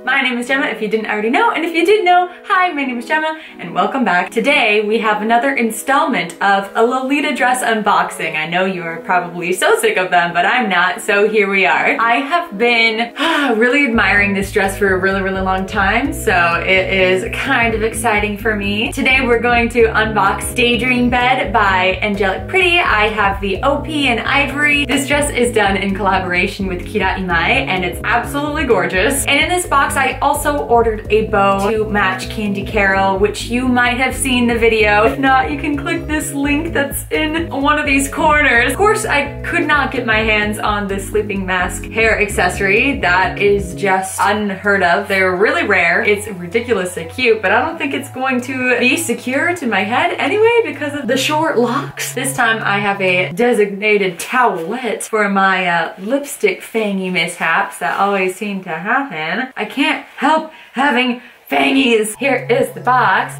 My name is Jemma, if you didn't already know, and if you did know, hi, my name is Jemma, and welcome back. Today, we have another installment of a Lolita dress unboxing. I know you are probably so sick of them, but I'm not, so here we are. I have been really admiring this dress for a really long time, so it is kind of exciting for me. Today, we're going to unbox Daydream Bed by Angelic. I have the OP in ivory. This dress is done in collaboration with Kawaii, and it's absolutely gorgeous. And in this box, I also ordered a bow to match Candy Carol, which you might have seen the video. If not, you can click this link that's in one of these corners. Of course, I could not get my hands on this sleeping mask hair accessory. That is just unheard of. They're really rare. It's ridiculously cute, but I don't think it's going to be secure to my head anyway because of the short locks. This time I have a designated towelette for my lipstick fangy mishaps that always seem to happen. I can't help having fangies. Here is the box.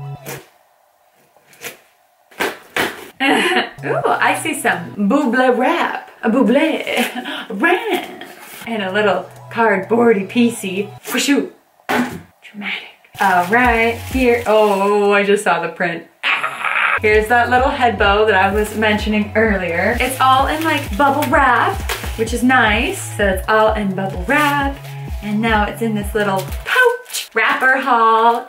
Ooh, I see some buble wrap. A buble wrap. And a little cardboardy piecey. Whooshoot. Dramatic. Alright, here. Oh, I just saw the print. Here's that little head bow that I was mentioning earlier. It's all in like bubble wrap, which is nice. So it's all in bubble wrap. And now it's in this little pouch wrapper haul.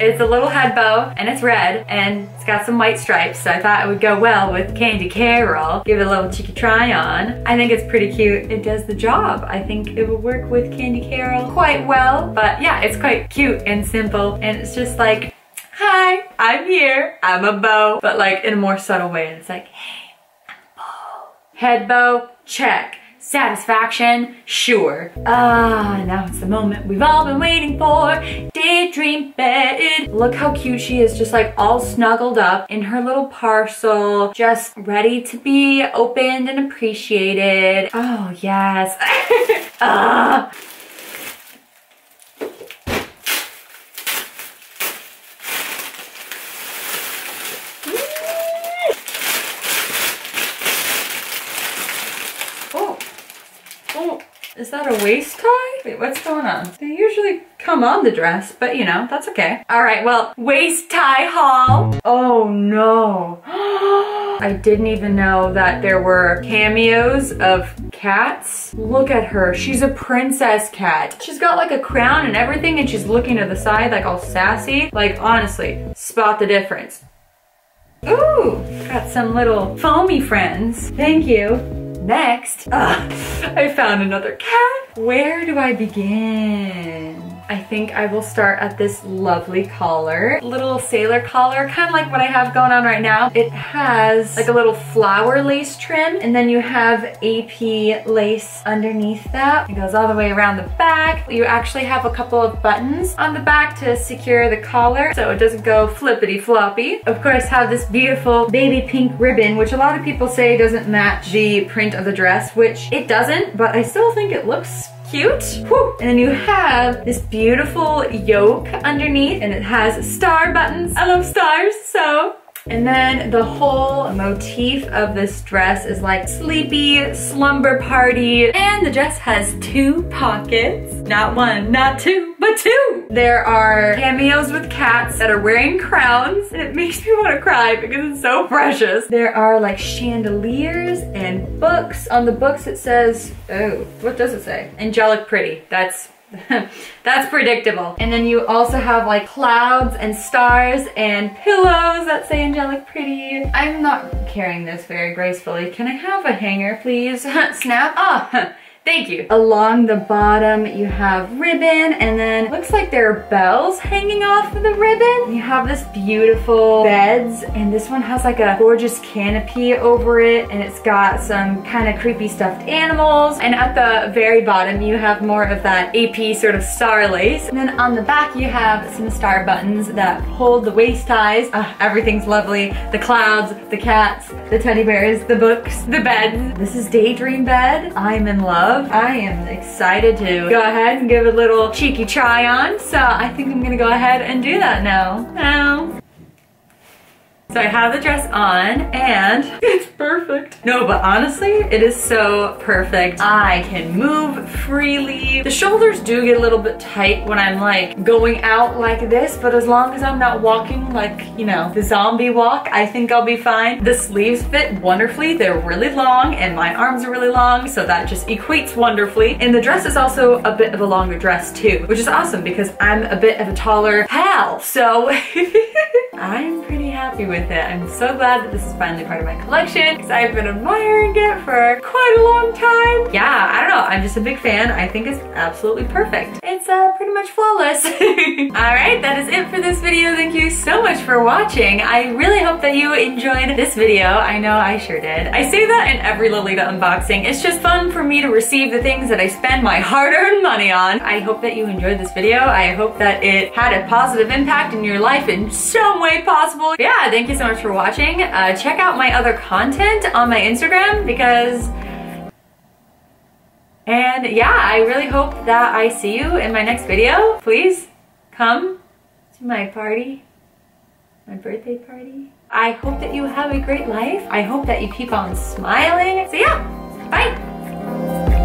It's a little head bow and it's red and it's got some white stripes, so I thought it would go well with Candy Carol. Give it a little cheeky try on. I think it's pretty cute. It does the job. I think it will work with Candy Carol quite well, but yeah, it's quite cute and simple, and it's just like, hi, I'm here, I'm a bow, but like in a more subtle way. It's like, hey, I'm a bow. Head bow, check. Satisfaction, sure. Now it's the moment we've all been waiting for. Daydream Bed. Look how cute she is, just like all snuggled up in her little parcel, just ready to be opened and appreciated. Oh, yes. Oh, is that a waist tie? Wait, what's going on? They usually come on the dress, but you know, that's okay. All right, well, waist tie haul. Oh no. I didn't even know that there were cameos of cats. Look at her, she's a princess cat. She's got like a crown and everything, and she's looking to the side like all sassy. Like honestly, spot the difference. Ooh, got some little foamy friends. Thank you. Next, I found another cat. Where do I begin? I think I will start at this lovely collar. Little sailor collar, kind of like what I have going on right now. It has like a little flower lace trim, and then you have AP lace underneath that. It goes all the way around the back. You actually have a couple of buttons on the back to secure the collar so it doesn't go flippity floppy. Of course, have this beautiful baby pink ribbon, which a lot of people say doesn't match the print of the dress, which it doesn't, but I still think it looks cute. Whew. And then you have this beautiful yoke underneath, and it has star buttons. I love stars, so. And then the whole motif of this dress is like sleepy slumber party. And the dress has 2 pockets. Not 1, not 2, but 2. There are cameos with cats that are wearing crowns, and it makes me want to cry because it's so precious. There are like chandeliers and books. On the books it says, oh, what does it say? Angelic Pretty. That's predictable. And then you also have like clouds and stars and pillows that say Angelic Pretty. I'm not carrying this very gracefully. Can I have a hanger, please? Snap. Ah, thank you. Along the bottom, you have ribbon, and then looks like there are bells hanging off of the ribbon. You have this beautiful beds, and this one has like a gorgeous canopy over it, and it's got some kind of creepy stuffed animals. And at the very bottom, you have more of that AP sort of star lace. And then on the back, you have some star buttons that hold the waist ties. Everything's lovely. The clouds, the cats, the teddy bears, the books, the beds. This is Daydream Bed. I'm in love. I am excited to go ahead and give it a little cheeky try on, so I think I'm gonna go ahead and do that now. So I have the dress on and it's perfect. No, but honestly, it is so perfect. I can move freely. The shoulders do get a little bit tight when I'm like going out like this, but as long as I'm not walking like, you know, the zombie walk, I think I'll be fine. The sleeves fit wonderfully. They're really long and my arms are really long, so that just equates wonderfully. And the dress is also a bit of a longer dress too, which is awesome because I'm a bit of a taller pal, so I'm pretty happy with it. I'm so glad that this is finally part of my collection because I've been admiring it for quite a long time. Yeah, I don't know, I'm just a big fan. I think it's absolutely perfect. It's pretty much flawless. Alright, that is it for this video. Thank you so much for watching. I really hope that you enjoyed this video. I know I sure did. I say that in every Lolita unboxing. It's just fun for me to receive the things that I spend my hard-earned money on. I hope that you enjoyed this video. I hope that it had a positive impact in your life in some way possible. Yeah, thank you so much for watching. Check out my other content on my Instagram because... And yeah, I really hope that I see you in my next video. Please come to my party, my birthday party. I hope that you have a great life. I hope that you keep on smiling. So yeah, bye.